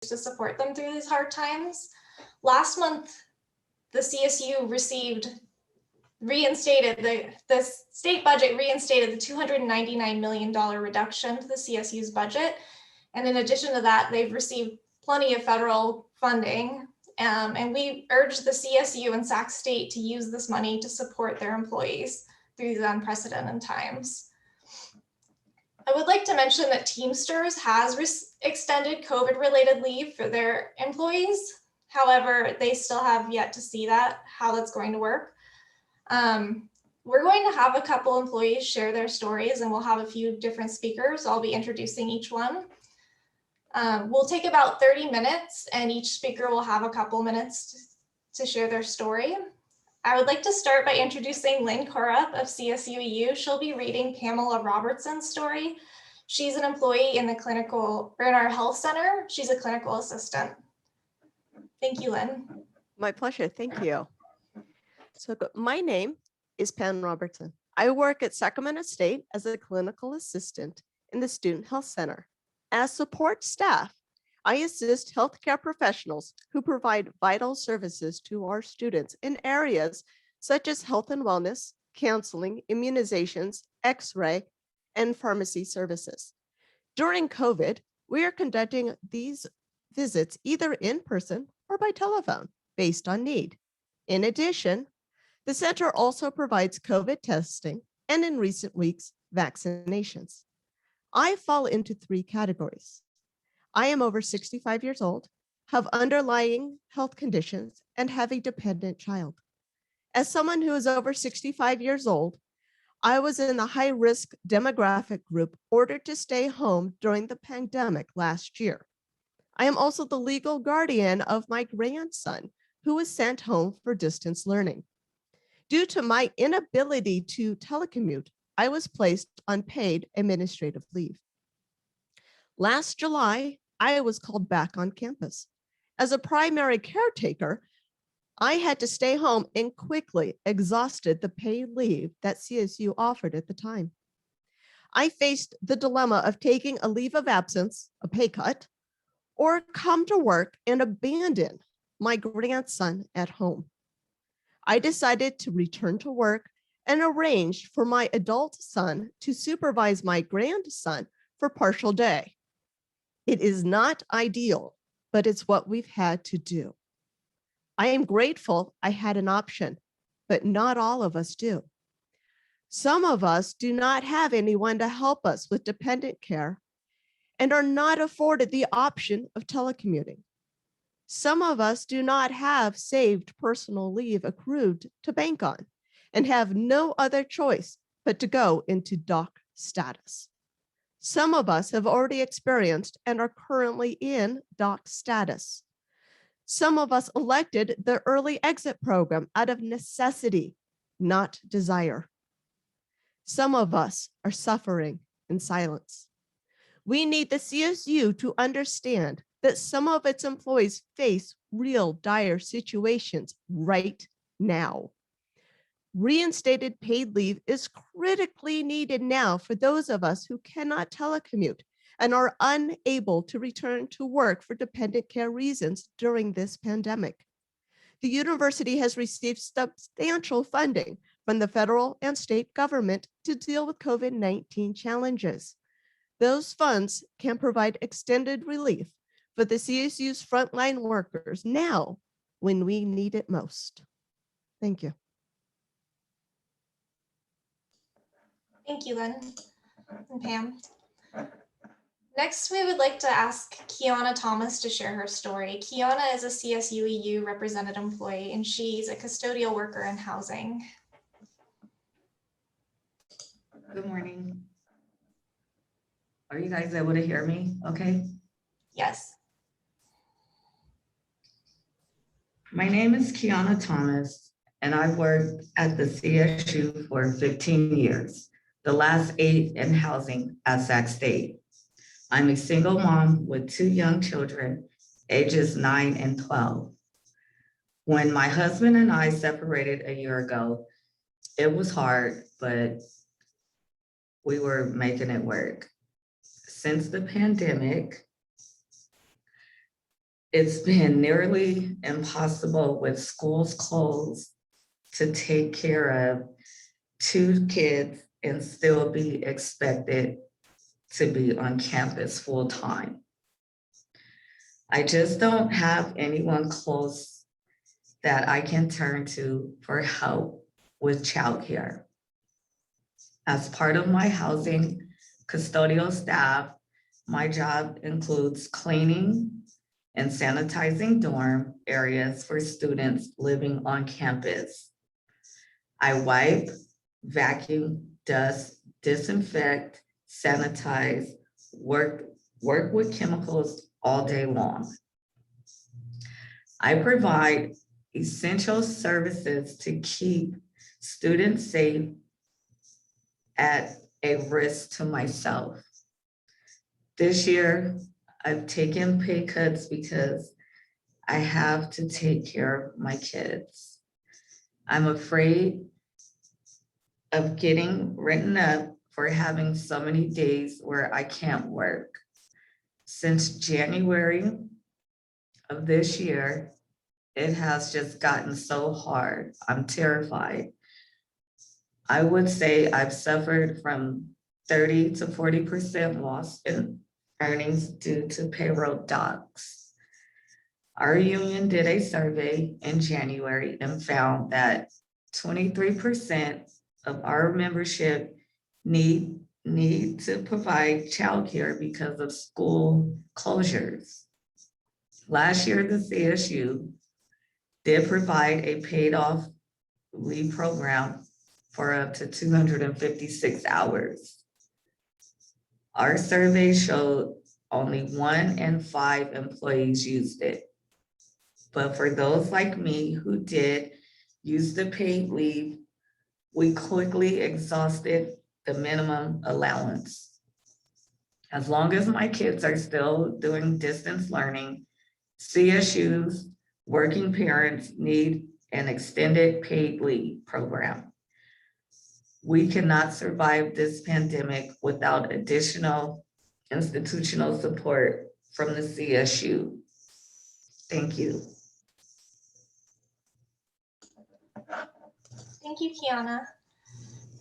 to support them through these hard times. Last month, the CSU the state budget reinstated the $299 million reduction to the CSU's budget. And in addition to that, they've received plenty of federal funding. And we urge the CSU and Sac State to use this money to support their employees through these unprecedented times. I would like to mention that Teamsters has extended COVID-related leave for their employees. However, they still have yet to see how that's going to work. We're going to have a couple employees share their stories, and we'll have a few different speakers. I'll be introducing each one. We'll take about 30 minutes, and each speaker will have a couple minutes to share their story. I would like to start by introducing Lynn Korup of CSUEU. She'll be reading Pamela Robertson's story. She's an employee in our health center. She's a clinical assistant. Thank you, Lynn. My pleasure, thank you. So my name is Penn Robertson. I work at Sacramento State as a clinical assistant in the Student Health Center. As support staff, I assist healthcare professionals who provide vital services to our students in areas such as health and wellness, counseling, immunizations, X-ray, and pharmacy services. During COVID, we are conducting these visits either in person or by telephone based on need. In addition, the center also provides COVID testing and in recent weeks, vaccinations. I fall into 3 categories. I am over 65 years old, have underlying health conditions, and have a dependent child. As someone who is over 65 years old, I was in the high-risk demographic group ordered to stay home during the pandemic last year. I am also the legal guardian of my grandson, who was sent home for distance learning. Due to my inability to telecommute, I was placed on paid administrative leave. Last July, I was called back on campus. As a primary caretaker, I had to stay home and quickly exhausted the paid leave that CSU offered at the time. I faced the dilemma of taking a leave of absence, a pay cut, or come to work and abandon my grandson at home. I decided to return to work and arranged for my adult son to supervise my grandson for partial day. It is not ideal, but it's what we've had to do. I am grateful I had an option, but not all of us do. Some of us do not have anyone to help us with dependent care and are not afforded the option of telecommuting. Some of us do not have saved personal leave accrued to bank on and have no other choice but to go into doc status. Some of us have already experienced and are currently in doc status. Some of us elected the early exit program out of necessity, not desire. Some of us are suffering in silence. We need the CSU to understand that some of its employees face real dire situations right now. Reinstated paid leave is critically needed now for those of us who cannot telecommute and are unable to return to work for dependent care reasons during this pandemic. The university has received substantial funding from the federal and state government to deal with COVID-19 challenges. Those funds can provide extended relief for the CSU's frontline workers now when we need it most. Thank you. Thank you, Lynn and Pam. Next, we would like to ask Kiana Thomas to share her story. Kiana is a CSUEU represented employee, and she's a custodial worker in housing. Good morning. Are you guys able to hear me? Okay. Yes. My name is Kiana Thomas, and I worked at the CSU for 15 years, the last 8 in housing at Sac State. I'm a single mom with 2 young children, ages 9 and 12. When my husband and I separated a year ago, it was hard, but we were making it work. Since the pandemic, It's been nearly impossible with schools closed to take care of 2 kids and still be expected to be on campus full time. I just don't have anyone close that I can turn to for help with childcare. As part of my housing custodial staff, my job includes cleaning and sanitizing dorm areas for students living on campus. I wipe, vacuum, dust, disinfect, sanitize, work with chemicals all day long. I provide essential services to keep students safe at a risk to myself. This year, I've taken pay cuts because I have to take care of my kids. I'm afraid of getting written up for having so many days where I can't work. Since January of this year, it has just gotten so hard. I'm terrified. I would say I've suffered from 30 to 40% loss in earnings due to payroll docs. Our union did a survey in January and found that 23% of our membership need to provide childcare because of school closures. Last year, the CSU did provide a paid off leave program for up to 256 hours. Our survey showed only 1 in 5 employees used it. But for those like me who did use the paid leave, we quickly exhausted the minimum allowance. As long as my kids are still doing distance learning, CSU's working parents need an extended paid leave program. We cannot survive this pandemic without additional institutional support from the CSU. Thank you. Thank you, Kiana.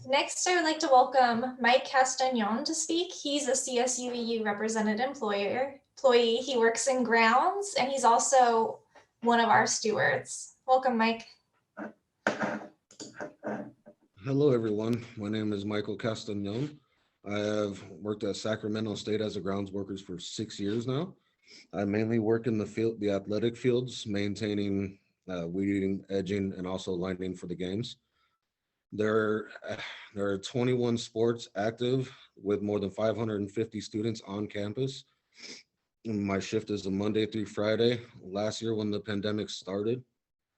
Next, I would like to welcome Mike Castagnon to speak. He's a CSUEU represented employee. He works in grounds, and he's also one of our stewards. Welcome, Mike. Hello, everyone. My name is Michael Castagnon. I have worked at Sacramento State as a grounds worker for 6 years now. I mainly work in the athletic fields, maintaining, weeding, edging, and also lining for the games. There are 21 sports active with more than 550 students on campus. My shift is a Monday through Friday. Last year when the pandemic started,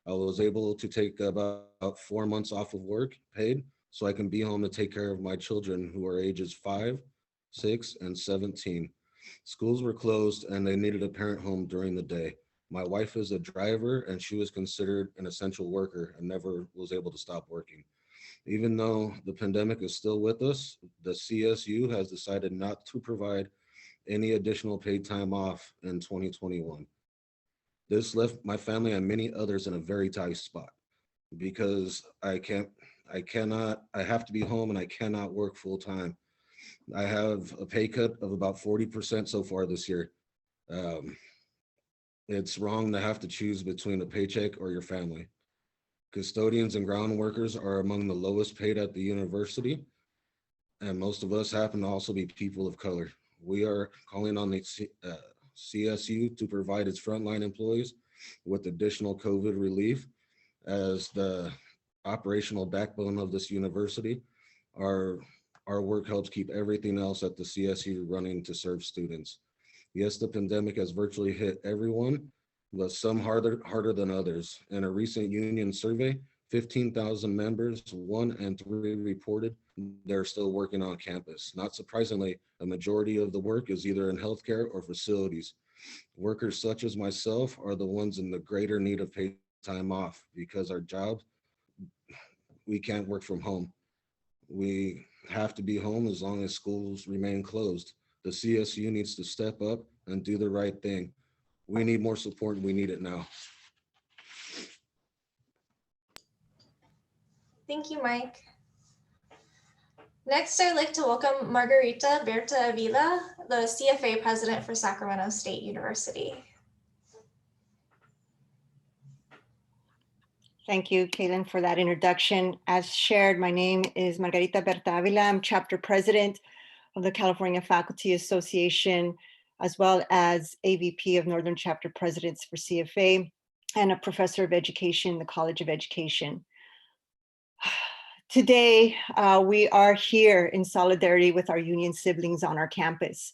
I was able to take about 4 months off of work paid so I can be home to take care of my children who are ages 5, 6, and 17. Schools were closed and they needed a parent home during the day. My wife is a driver and she was considered an essential worker and never was able to stop working. Even though the pandemic is still with us, the CSU has decided not to provide any additional paid time off in 2021. This left my family and many others in a very tight spot because I have to be home and I cannot work full time. I have a pay cut of about 40% so far this year. It's wrong to have to choose between a paycheck or your family. Custodians and ground workers are among the lowest paid at the university, and most of us happen to also be people of color. We are calling on the CSU to provide its frontline employees with additional COVID relief as the operational backbone of this university. Our work helps keep everything else at the CSU running to serve students. Yes, the pandemic has virtually hit everyone, but some harder than others. In a recent union survey, 15,000 members, 1 in 3 reported they're still working on campus. Not surprisingly, a majority of the work is either in healthcare or facilities. Workers such as myself are the ones in the greater need of paid time off because our job, we can't work from home. We have to be home as long as schools remain closed. The CSU needs to step up and do the right thing. We need more support and we need it now. Thank you, Mike. Next, I'd like to welcome Margarita Berta Avila, the CFA president for Sacramento State University. Thank you, Kaylin, for that introduction. As shared, my name is Margarita Berta Avila. I'm chapter president of the California Faculty Association, as well as AVP of Northern Chapter Presidents for CFA, and a professor of education in the College of Education. Today, we are here in solidarity with our union siblings on our campus.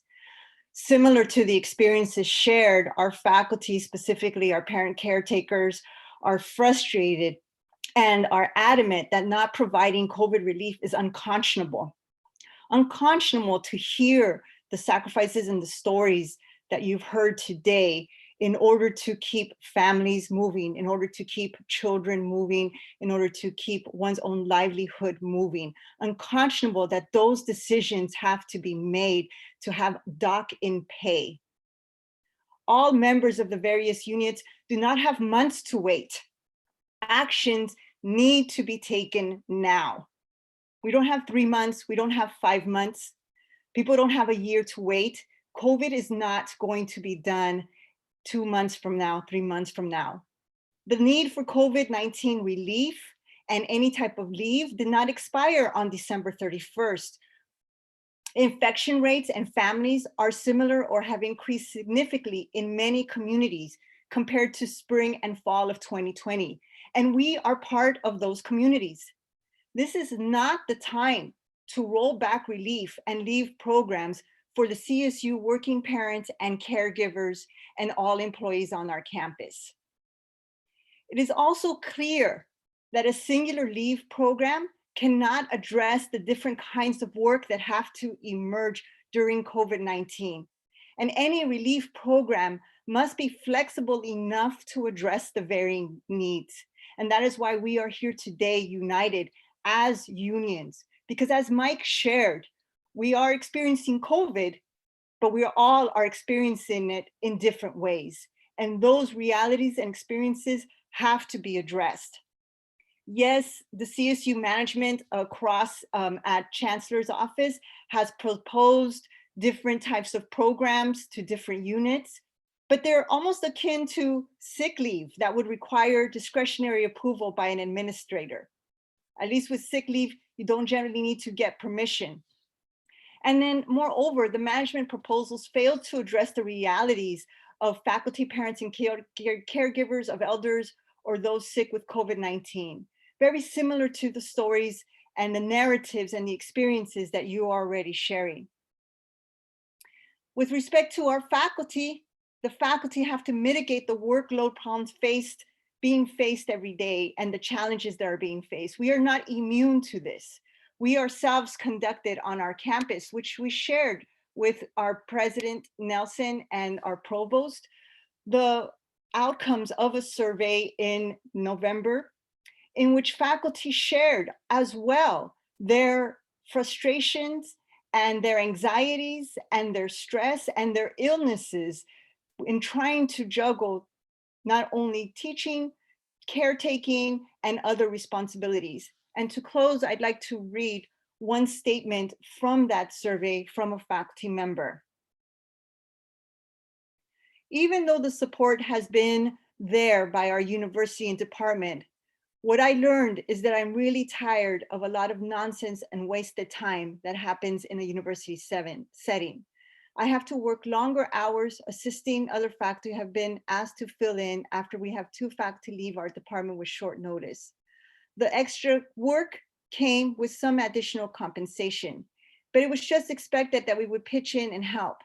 Similar to the experiences shared, our faculty, specifically our parent caretakers, are frustrated and are adamant that not providing COVID relief is unconscionable. Unconscionable to hear the sacrifices and the stories that you've heard today in order to keep families moving, in order to keep children moving, in order to keep one's own livelihood moving. Unconscionable that those decisions have to be made to have dock in pay. All members of the various unions do not have months to wait. Actions need to be taken now. We don't have 3 months, we don't have 5 months. People don't have a year to wait. COVID is not going to be done 2 months from now, 3 months from now. The need for COVID-19 relief and any type of leave did not expire on December 31st. Infection rates and families are similar or have increased significantly in many communities compared to spring and fall of 2020. And we are part of those communities. This is not the time to roll back relief and leave programs for the CSU working parents and caregivers and all employees on our campus. It is also clear that a singular leave program cannot address the different kinds of work that have to emerge during COVID-19. And any relief program must be flexible enough to address the varying needs. And that is why we are here today united as unions, because as Mike shared, we are experiencing COVID, but we all are experiencing it in different ways. And those realities and experiences have to be addressed. Yes, the CSU management across at Chancellor's office has proposed different types of programs to different units, but they're almost akin to sick leave that would require discretionary approval by an administrator. At least with sick leave, you don't generally need to get permission. And then moreover, the management proposals failed to address the realities of faculty, parents, and caregivers of elders or those sick with COVID-19. Very similar to the stories and the narratives and the experiences that you are already sharing. With respect to our faculty, the faculty have to mitigate the workload problems being faced every day and the challenges that are being faced. We are not immune to this. We ourselves conducted on our campus, which we shared with our president, Nelson, and our provost, the outcomes of a survey in November, in which faculty shared as well their frustrations and their anxieties and their stress and their illnesses in trying to juggle not only teaching, caretaking, and other responsibilities. And to close, I'd like to read one statement from that survey from a faculty member. Even though the support has been there by our university and department, what I learned is that I'm really tired of a lot of nonsense and wasted time that happens in a university setting. I have to work longer hours assisting other faculty who have been asked to fill in after we have 2 faculty leave our department with short notice. The extra work came with some additional compensation, but it was just expected that we would pitch in and help.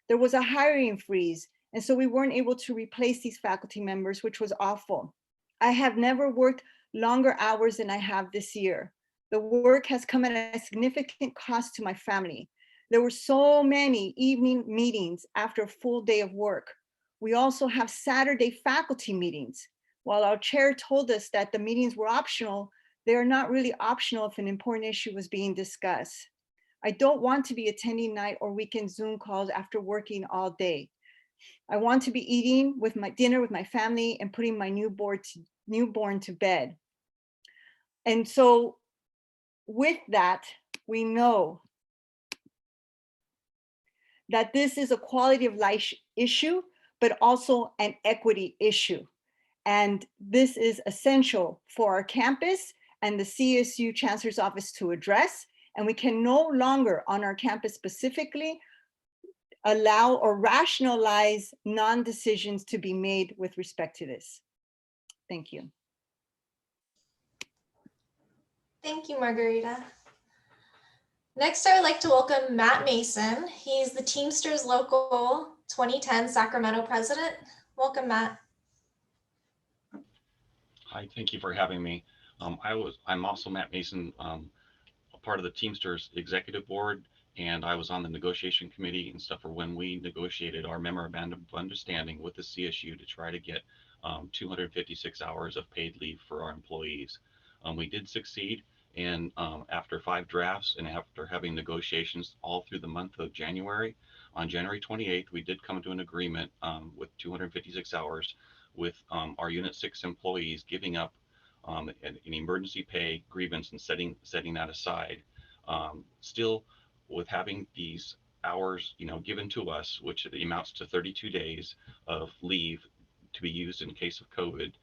There was a hiring freeze, and so we weren't able to replace these faculty members, which was awful. I have never worked longer hours than I have this year. The work has come at a significant cost to my family. There were so many evening meetings after a full day of work. We also have Saturday faculty meetings. While our chair told us that the meetings were optional, they are not really optional if an important issue was being discussed. I don't want to be attending night or weekend Zoom calls after working all day. I want to be eating with my dinner with my family and putting my newborn to bed. And so with that, we know that this is a quality of life issue, but also an equity issue. And this is essential for our campus and the CSU Chancellor's Office to address. And we can no longer, on our campus specifically, allow or rationalize non-decisions to be made with respect to this. Thank you. Thank you, Margarita. Next, I would like to welcome Matt Mason. He's the Teamsters Local 2010 Sacramento President. Welcome, Matt. Hi, thank you for having me. I'm also Matt Mason, a part of the Teamsters Executive Board, and I was on the negotiation committee and stuff for when we negotiated our memorandum of understanding with the CSU to try to get 256 hours of paid leave for our employees. We did succeed, and after 5 drafts and after having negotiations all through the month of January, on January 28th, we did come to an agreement with 256 hours with our Unit 6 employees giving up an emergency pay grievance and setting that aside. Still, with having these hours, given to us, which amounts to 32 days of leave to be used in case of COVID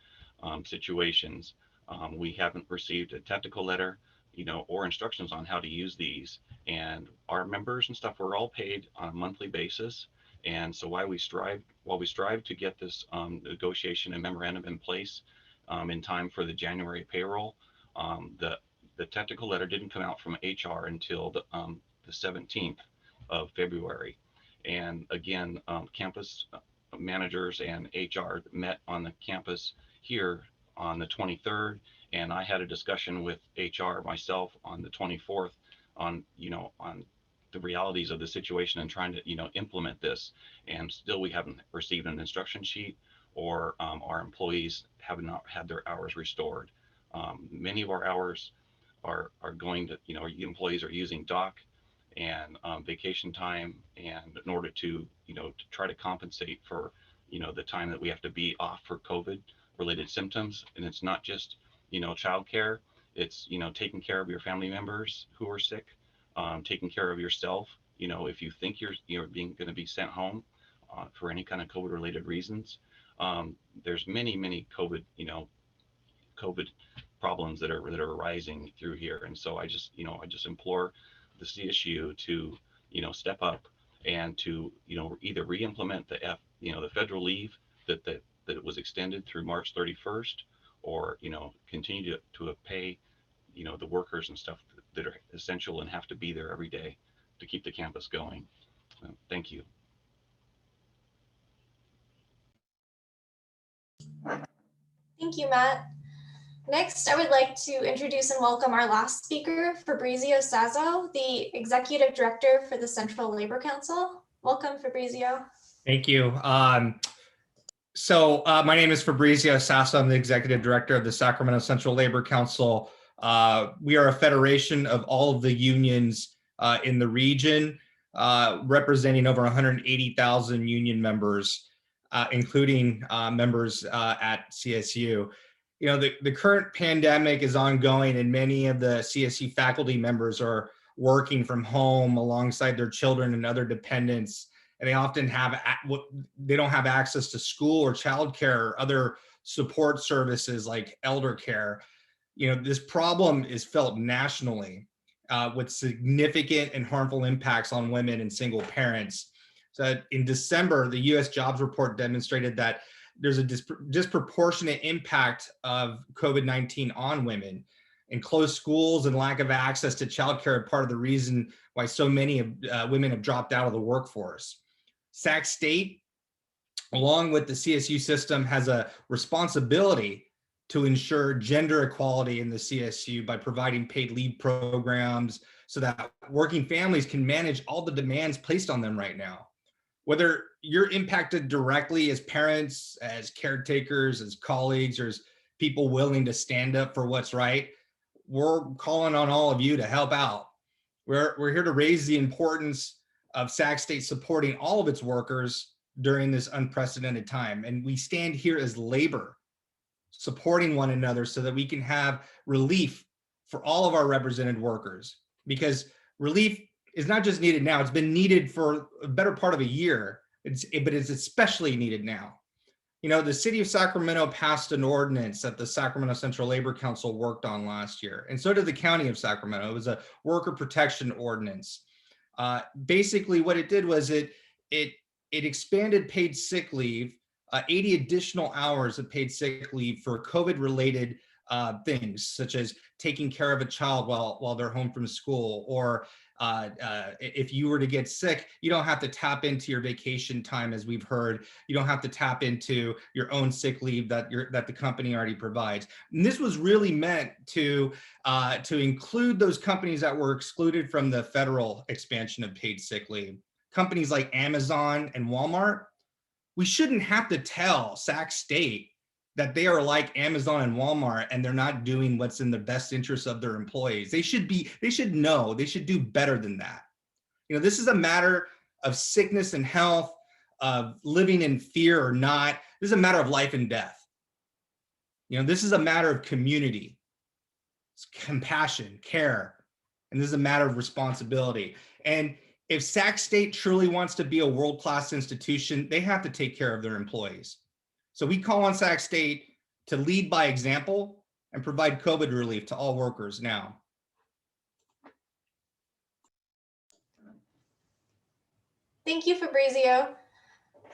situations, we haven't received a technical letter, or instructions on how to use these. And our members and stuff were all paid on a monthly basis. And so while we strive to get this negotiation and memorandum in place in time for the January payroll, the technical letter didn't come out from HR until the 17th of February. And again, campus managers and HR met on the campus here on the 23rd, and I had a discussion with HR myself on the 24th on the realities of the situation and trying to implement this. And still we haven't received an instruction sheet, or our employees have not had their hours restored. Many of our hours are going to, employees are using dock and vacation time, and in order to to try to compensate for the time that we have to be off for COVID related symptoms. And it's not just childcare, it's taking care of your family members who are sick, taking care of yourself. If you think you're going to be sent home for any kind of COVID related reasons, there's many COVID COVID problems that are arising through here. And so I just implore the CSU to step up and to either re-implement the federal leave that it was extended through March 31st, or continue to pay the workers and stuff that are essential and have to be there every day to keep the campus going. Thank you. Thank you, Matt. Next, I would like to introduce and welcome our last speaker, Fabrizio Assassin, the Executive Director for the Central Labor Council. Welcome, Fabrizio. Thank you. My name is Fabrizio Assassin. I'm the Executive Director of the Sacramento Central Labor Council. We are a federation of all of the unions in the region, representing over 180,000 union members, including members at CSU. The current pandemic is ongoing, and many of the CSU faculty members are working from home alongside their children and other dependents, and they often they don't have access to school or childcare or other support services like elder care. This problem is felt nationally with significant and harmful impacts on women and single parents. So in December, the U.S. jobs report demonstrated that there's a disproportionate impact of COVID-19 on women, and closed schools and lack of access to childcare are part of the reason why so many women have dropped out of the workforce. Sac State, along with the CSU system, has a responsibility to ensure gender equality in the CSU by providing paid leave programs so that working families can manage all the demands placed on them right now. Whether you're impacted directly as parents, as caretakers, as colleagues, or as people willing to stand up for what's right, we're calling on all of you to help out. We're here to raise the importance of Sac State supporting all of its workers during this unprecedented time. And we stand here as labor, supporting one another so that we can have relief for all of our represented workers, because relief is not just needed now, it's been needed for a better part of a year, but it's especially needed now. You know, the city of Sacramento passed an ordinance that the Sacramento Central Labor Council worked on last year, and so did the county of Sacramento. It was a worker protection ordinance. Basically, what it did was it expanded paid sick leave, 80 additional hours of paid sick leave for COVID-related things, such as taking care of a child while they're home from school, or if you were to get sick, you don't have to tap into your vacation time, as we've heard. You don't have to tap into your own sick leave that the company already provides. And this was really meant to include those companies that were excluded from the federal expansion of paid sick leave. Companies like Amazon and Walmart. We shouldn't have to tell Sac State that they are like Amazon and Walmart and they're not doing what's in the best interest of their employees. They should know, they should do better than that. You know, this is a matter of sickness and health, of living in fear or not. This is a matter of life and death. You know, this is a matter of community, it's compassion, care, and this is a matter of responsibility. And if Sac State truly wants to be a world-class institution, they have to take care of their employees. So we call on Sac State to lead by example and provide COVID relief to all workers now. Thank you, Fabrizio.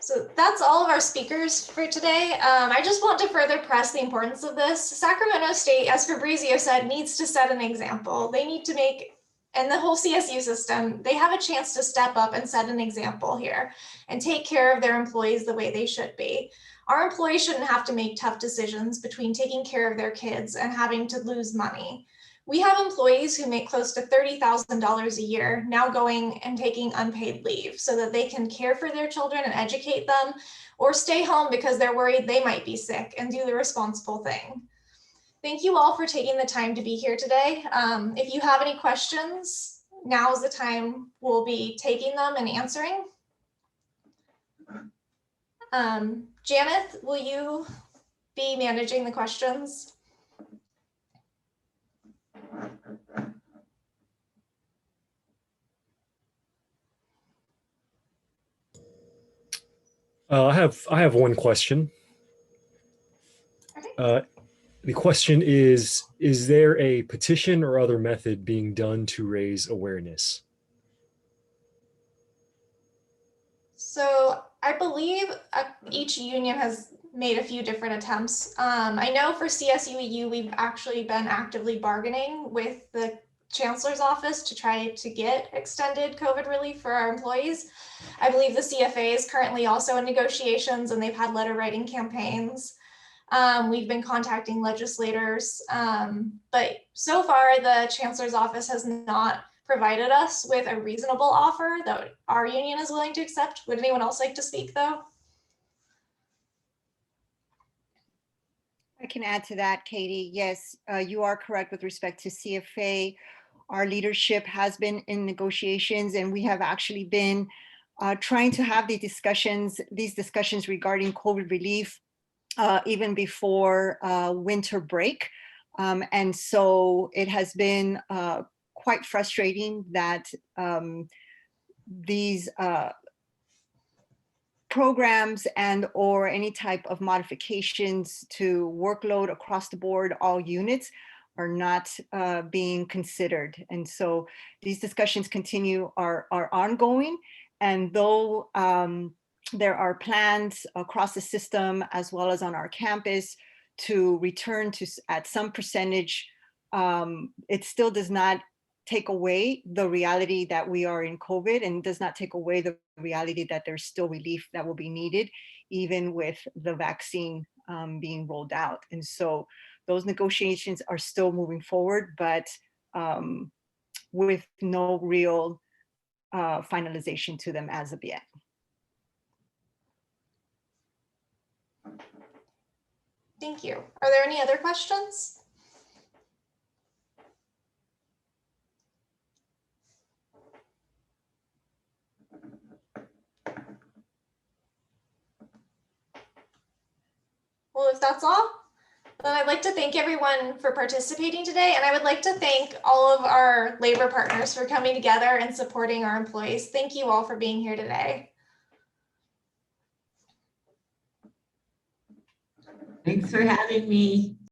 So that's all of our speakers for today. I just want to further press the importance of this. Sacramento State, as Fabrizio said, needs to set an example. They need to make, and the whole CSU system, they have a chance to step up and set an example here and take care of their employees the way they should be. Our employees shouldn't have to make tough decisions between taking care of their kids and having to lose money. We have employees who make close to $30,000 a year now going and taking unpaid leave so that they can care for their children and educate them, or stay home because they're worried they might be sick and do the responsible thing. Thank you all for taking the time to be here today. If you have any questions, now is the time we'll be taking them and answering. Janet, will you be managing the questions? I have one question. Okay. The question is there a petition or other method being done to raise awareness? So I believe each union has made a few different attempts. I know for CSUEU, we've actually been actively bargaining with the chancellor's office to try to get extended COVID relief for our employees. I believe the CFA is currently also in negotiations, and they've had letter writing campaigns. We've been contacting legislators, but so far the chancellor's office has not provided us with a reasonable offer that our union is willing to accept. Would anyone else like to speak though? I can add to that, Katie. Yes, you are correct with respect to CFA. Our leadership has been in negotiations, and we have actually been trying to have these discussions regarding COVID relief even before winter break. And so it has been quite frustrating that these programs and or any type of modifications to workload across the board, all units, are not being considered. And so these discussions are ongoing. And though there are plans across the system as well as on our campus to return to at some percentage, it still does not take away the reality that we are in COVID, and does not take away the reality that there's still relief that will be needed, even with the vaccine being rolled out. And so those negotiations are still moving forward, but with no real finalization to them as of yet. Thank you. Are there any other questions? that's all. Then I'd like to thank everyone for participating today, and I would like to thank all of our labor partners for coming together and supporting our employees. Thank you all for being here today. Thanks for having me.